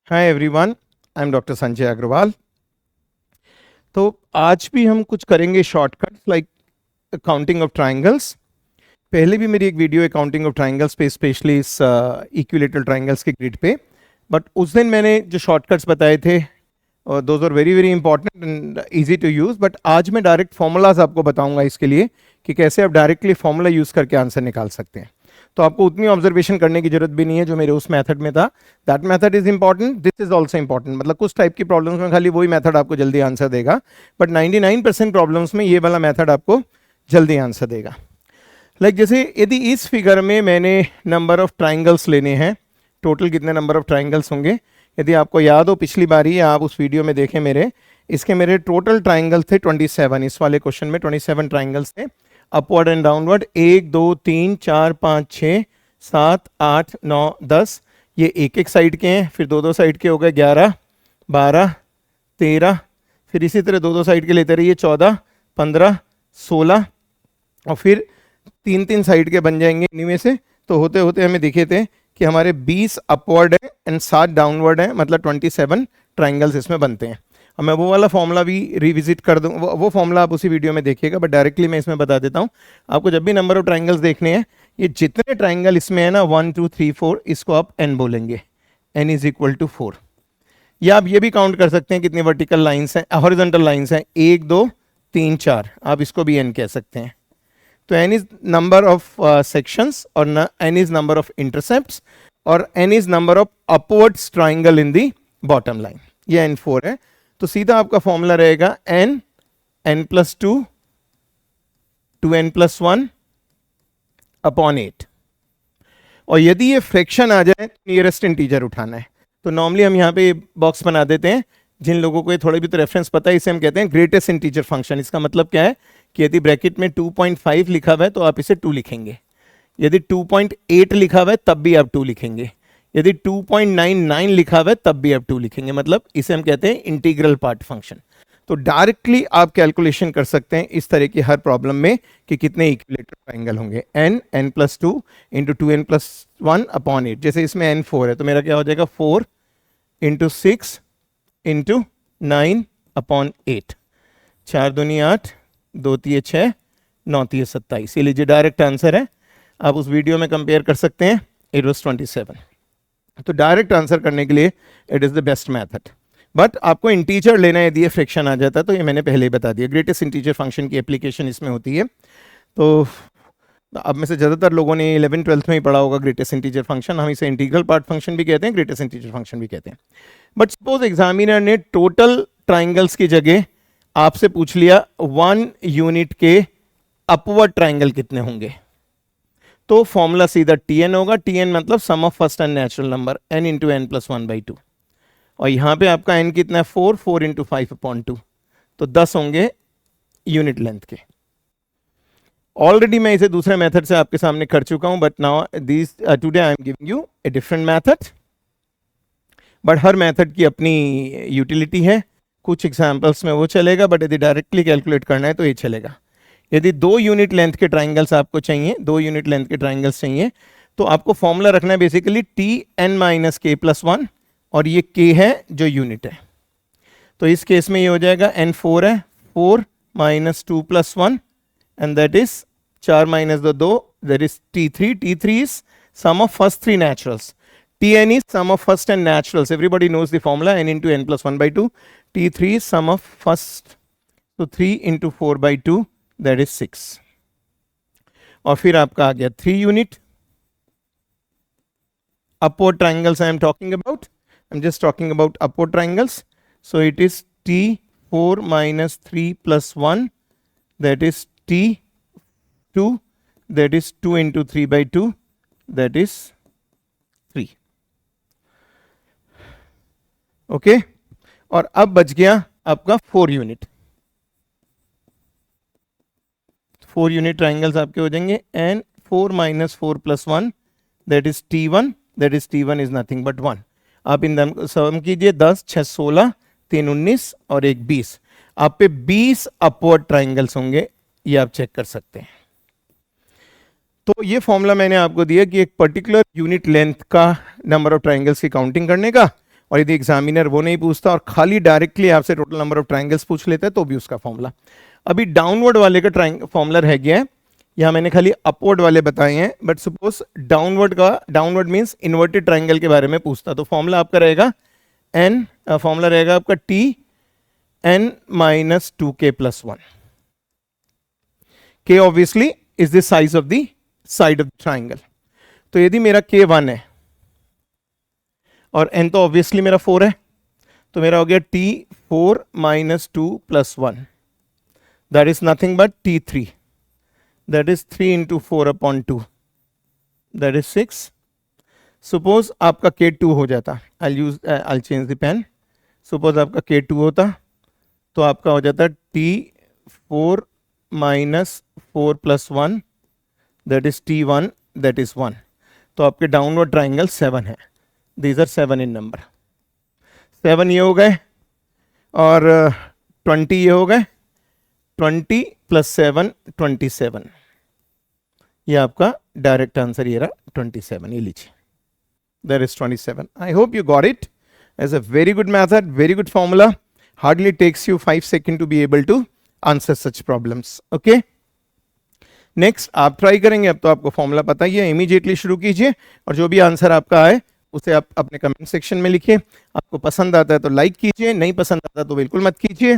Hi everyone, I am doctor Sanjay Agrawal. तो आज भी हम कुछ करेंगे shortcuts like counting of triangles. पहले भी मेरी एक वीडियो है काउंटिंग ऑफ ट्रायंगल्स पे, स्पेशली इस इक्विलेटरल ट्रायंगल्स के ग्रिड पे। बट उस दिन मैंने जो शॉर्टकट्स बताए थे those are very very important and easy to use. But आज मैं डायरेक्ट फॉर्मूलाज आपको बताऊंगा इसके लिए कि कैसे आप डायरेक्टली फॉर्मूला यूज़ करके आंसर निकाल सकते हैं। तो आपको उतनी ऑब्जर्वेशन करने की जरूरत भी नहीं है जो मेरे उस मेथड में था। That method is important, this is also important. मतलब कुछ टाइप की प्रॉब्लम्स में खाली वही मेथड आपको जल्दी आंसर देगा, बट 99% प्रॉब्लम्स में ये वाला मेथड आपको जल्दी आंसर देगा। लाइक जैसे यदि इस फिगर में मैंने नंबर ऑफ ट्राइंगल्स लेने हैं, टोटल कितने नंबर ऑफ ट्राइंगल्स होंगे, यदि आपको याद हो पिछली बारी या आप उस वीडियो में देखें मेरे टोटल ट्राइंगल थे 27। इस वाले क्वेश्चन में 27 ट्राइंगल्स थे, अपवर्ड एंड डाउनवर्ड। 1 2 3 4 5 6 7 8 9 10, ये एक एक साइड के हैं। फिर दो दो साइड के हो गए 11 12 13, फिर इसी तरह दो दो साइड के लेते रहिए 14 15 16, और फिर तीन तीन साइड के बन जाएंगे इन्हीं में से। तो होते होते हमें दिखे थे कि हमारे 20 अपवर्ड है एंड 7 डाउनवर्ड है, मतलब 27 ट्राइंगल्स इसमें बनते हैं। अब मैं वो वाला फॉर्मूला भी रिविजिट कर दूँ, वो फॉर्मूला आप उसी वीडियो में देखिएगा, बट डायरेक्टली मैं इसमें बता देता हूँ। आपको जब भी नंबर ऑफ ट्राइंगल्स देखने हैं, ये जितने ट्राइंगल इसमें है ना 1 2 3 4, इसको आप n बोलेंगे, n इज इक्वल टू 4। या आप ये भी काउंट कर सकते हैं कितनी वर्टिकल लाइन्स हैं, हॉरिजॉन्टल लाइन्स हैं, 1 2 3 4, आप इसको भी n कह सकते हैं। तो n is number of sections, और n is number of intercepts, और n is number of upwards triangle in the bottom line. ये n4 है। तो सीधा आपका फॉर्मूला रहेगा n n+2 2n+1 अपॉन 8। और यदि ये फ्रैक्शन आ जाए तो नियरेस्ट इंटीजर उठाना है। तो नॉर्मली हम यहाँ पे बॉक्स बना देते हैं, जिन लोगों को ये थोड़े भी तो रेफरेंस पता है, इसे हम कहते हैं ग्रेटेस्ट इंटीजर फंक्शन। इसका मतलब क्या है कि यदि ब्रैकेट में 2.5 लिखा हुआ है तो आप इसे 2 लिखेंगे, यदि 2.8 लिखा हुआ है तब भी आप 2 लिखेंगे, यदि 2.99 लिखा हुआ है तब भी आप 2 लिखेंगे। मतलब इसे हम कहते हैं इंटीग्रल पार्ट फंक्शन। तो डायरेक्टली आप कैलकुलेशन कर सकते हैं इस तरह की हर प्रॉब्लम में कि कितने इक्विलेटरल ट्राइंगल होंगे, n n+2 into 2n+1 upon 8। जैसे इसमें n4 है तो मेरा क्या हो जाएगा 4 इंटू 6 इंटू 9 अपॉन 8। 4 दूनी 8, 2 तिये 6, 9 तिये 27। ये लीजिए डायरेक्ट आंसर है। आप उस वीडियो में कंपेयर कर सकते हैं, इट वॉज 27। तो डायरेक्ट आंसर करने के लिए it is the best method. But आपको इंटीजर लेना है, यदि ये फ्रैक्शन आ जाता है तो ये मैंने पहले ही बता दिया, ग्रेटेस्ट इंटीजर फंक्शन की एप्लीकेशन इसमें होती है। तो अब में से ज़्यादातर लोगों ने 11th-12th में ही पढ़ा होगा ग्रेटेस्ट इंटीजर फंक्शन। हम इसे इंटीग्रल पार्ट फंक्शन भी कहते हैं, ग्रेटेस्ट इंटीजर फंक्शन भी कहते हैं। बट सपोज एग्जामिनर ने टोटल ट्राइंगल्स की जगह आपसे पूछ लिया 1 यूनिट के अपवर्ड ट्राइंगल कितने होंगे, तो फॉर्मूला सीधा Tn होगा। Tn मतलब sum of first and natural number, n into n+1/2। और यहाँ पे आपका n कितना है 4, 4 इंटू 5/2, तो 10 होंगे यूनिट लेंथ के। ऑलरेडी मैं इसे दूसरे मेथड से आपके सामने कर चुका हूं, but now this today I am giving U a different method. But her method की अपनी यूटिलिटी है। कुछ एग्जाम्पल्स में वो चलेगा, बट यदि डायरेक्टली कैलकुलेट करना है तो ये चलेगा। यदि 2 यूनिट लेंथ के ट्राइंगल्स आपको चाहिए, 2 यूनिट लेंथ के ट्राइंगल्स चाहिए, तो आपको फॉर्मूला रखना है बेसिकली Tn-k+1, और ये k है जो यूनिट है। तो इस केस में ये हो जाएगा n4 है, 4 - 2 + 1, and that is 4 - 2 that is T3। T3 is sum of first 3 naturals. Tn is sum of first and naturals. Everybody knows the formula, n into n+1/2. T3 is sum of first, so 3 into 4/2, that is 6। और फिर आपका आ गया 3 unit upward triangles I am talking about. I'm just talking about upward triangles. So it is T4 - 3 + 1, that is T2, that is 2 into 3/2, that is 3। Okay, और अब बच गया आपका 4 unit. 4 unit triangles आपके हो जाएंगे, and 4 - 4 + 1, that is T1, that is T1 is nothing but 1। आप इन दोनों सम कीजिए, 10 6 16, 3 19 और 1 20। आप पे 20 अपवर्ड ट्राइंगल्स होंगे, ये आप चेक कर सकते हैं। तो ये फॉर्मूला मैंने आपको दिया कि एक पर्टिकुलर यूनिट लेंथ का नंबर ऑफ ट्राइंगल्स की काउंटिंग करने का, और यदि एग्जामिनर वो नहीं पूछता और खाली डायरेक्टली आपसे टोटल नंबर ऑफ ट्राइंगल्स पूछ लेता है तो भी उसका फॉर्मूला। अभी डाउनवर्ड वाले का फॉर्मूला रह गया है, यहाँ मैंने खाली अपवर्ड वाले बताए हैं, but suppose downward means inverted triangle के बारे में पूछता तो फॉर्मूला आपका रहेगा फॉर्मूला रहेगा आपका T n minus 2k plus 1. k obviously is the size of the side of the triangle. तो यदि मेरा k 1 है और n तो obviously मेरा 4 है, तो मेरा हो गया t 4 minus 2 plus 1. That is nothing but t3. That is 3 into 4 upon 2. That is 6. Suppose आपका k 2 हो जाता, I'll change the pen. Suppose आपका k 2 होता तो आपका हो जाता t 4 minus 4 plus 1, that is t1, that is 1. तो आपके डाउनवर्ड ट्राइंगल 7 है. These are 7 in number. 7 ये हो गए और 20 ये हो गए. 20 plus 7 27. ये आपका डायरेक्ट आंसर ये रहा 27. ये लीजिए, there is 27. I hope you got it. As a very good method, very good formula. Hardly takes you 5 seconds to be able to answer such problems. Okay. Next आप try करेंगे, अब तो आपको formula पता ही है, इमीडिएटली शुरू कीजिए और जो भी आंसर आपका आए उसे आप अपने कमेंट सेक्शन में लिखिए. आपको पसंद आता है तो लाइक कीजिए, नहीं पसंद आता तो बिल्कुल मत कीजिए.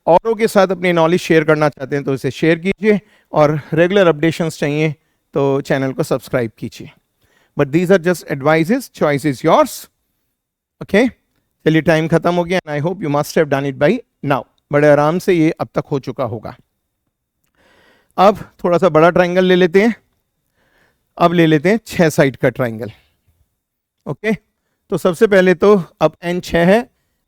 औरों के साथ अपनी नॉलेज शेयर करना चाहते हैं तो इसे शेयर कीजिए और रेगुलर अपडेशंस चाहिए तो चैनल को सब्सक्राइब कीजिए. But these are just advises, choice is yours. Okay, चलिए टाइम खत्म हो गया. I hope you must have done it by now. बड़े आराम से ये अब तक हो चुका होगा. अब थोड़ा सा बड़ा ट्राइंगल ले लेते हैं. अब ले लेते हैं 6 साइड का ट्राइंगल. ओके, तो सबसे पहले तो अब n 6 है,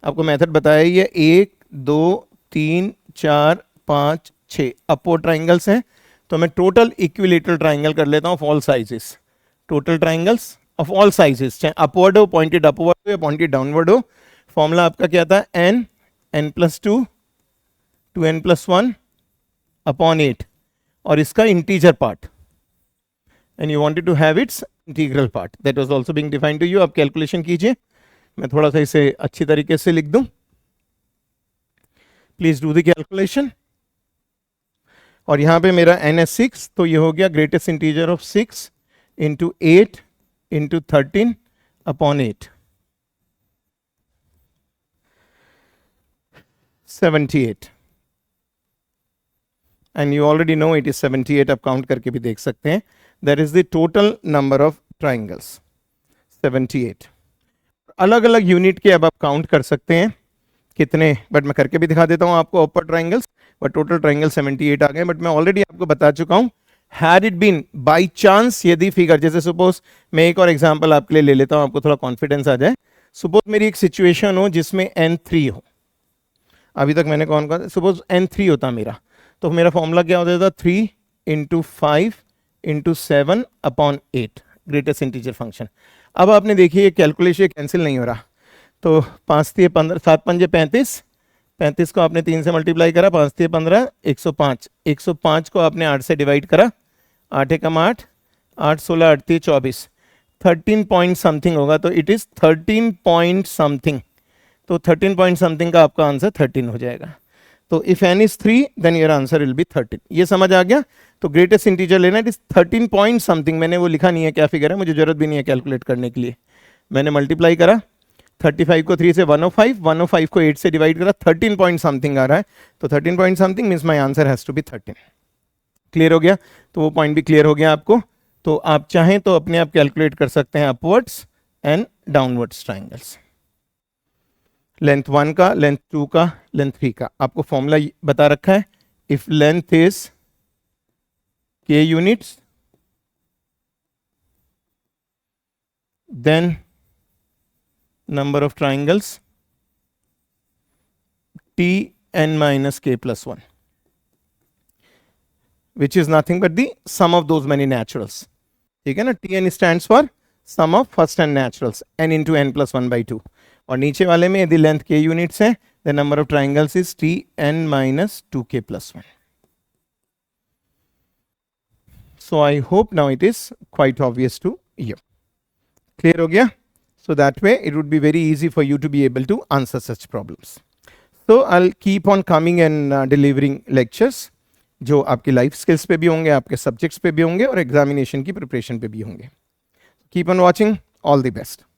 आपको मेथड बताया ही है. 1 2 3 4 5 6 अपवर्ड ट्राइंगल्स हैं. तो मैं टोटल इक्विलेटरल ट्राइंगल कर लेता हूँ of all sizes. Total triangles of all sizes, चाहे अपवर्ड हो, पॉइंटेड अपवर्ड हो या पॉइंटेड डाउनवर्ड हो. फॉर्मूला आपका क्या था? n plus 2 2n plus 1 upon 8 और इसका integer part, and you wanted to have its integral part. That was also being defined to you. आप कैलकुलेशन कीजिए, मैं थोड़ा सा इसे अच्छी तरीके से लिख दूं. Please do the calculation. और यहां पे मेरा n है 6, तो ये हो गया greatest integer of 6 into 8 into 13 upon 8, 78. And you already know it is 78. आप काउंट करके भी देख सकते हैं. That is the total number of triangles, 78. अलग अलग यूनिट के अब आप काउंट कर सकते हैं कितने, बट मैं करके भी दिखा देता हूं आपको upper triangles. But total triangle 78 आ गए. बट मैं ऑलरेडी आपको बता चुका हूं, had it been by chance, यदि फिगर, जैसे सपोज मैं एक और एग्जाम्पल आपके लिए ले लेता हूं, आपको थोड़ा कॉन्फिडेंस आ जाए. सपोज मेरी एक सिचुएशन हो जिसमें n3 हो. अभी तक मैंने कौन कहा, सपोज n3 होता मेरा, तो मेरा फॉर्मूला क्या होता था? 3 into 5 into 7 upon 8, greatest integer function. अब आपने देखिए ये कैलकुलेशन कैंसिल नहीं हो रहा. तो 5 3 15 7 5 35, 35 को आपने 3 से मल्टीप्लाई करा, 5 3 15 105. 105 को आपने 8 से डिवाइड करा, 8 एकम 8, 8 16 8 3 24, 13 पॉइंट समथिंग होगा. तो इट इज 13 पॉइंट समथिंग. तो 13 पॉइंट समथिंग का आपका आंसर 13 हो जाएगा. तो if n is 3 then your answer will be 13. ये समझ आ गया. तो ग्रेटेस्ट इंटीजर लेना, इट इज 13 पॉइंट समथिंग. मैंने वो लिखा नहीं है क्या फिगर है, मुझे जरूरत भी नहीं है कैलकुलेट करने के लिए. मैंने मल्टीप्लाई करा, 35 को 3 से 105, 105 को 8 से डिवाइड करा, 13 पॉइंट समथिंग आ रहा है. तो 13 point something means my answer has to be 13. Clear हो गया? तो वो पॉइंट भी क्लियर हो गया आपको. तो आप चाहें तो अपने आप कैलकुलेट कर सकते हैं upwards and downwards triangles. Length 1 का, लेंथ 2 का, लेंथ 3 का. आपको फॉर्मूला बता रखा है. If length is k units then number of triangles Tn minus k plus 1, which is nothing but the sum of those many naturals. ठीक है ना? Tn stands for sum of first and naturals, n into n plus 1 by 2. और नीचे वाले में यदि length k units है, the number of triangles is Tn minus 2k plus 1. So I hope now it is quite obvious to you. Clear हो गया? So that way it would be very easy for you to be able to answer such problems. So I'll keep on coming and delivering lectures जो आपकी life skills पे भी होंगे, आपके subjects पे भी होंगे और एग्जामिनेशन की प्रिपरेशन पे भी होंगे. Keep on watching. All the best.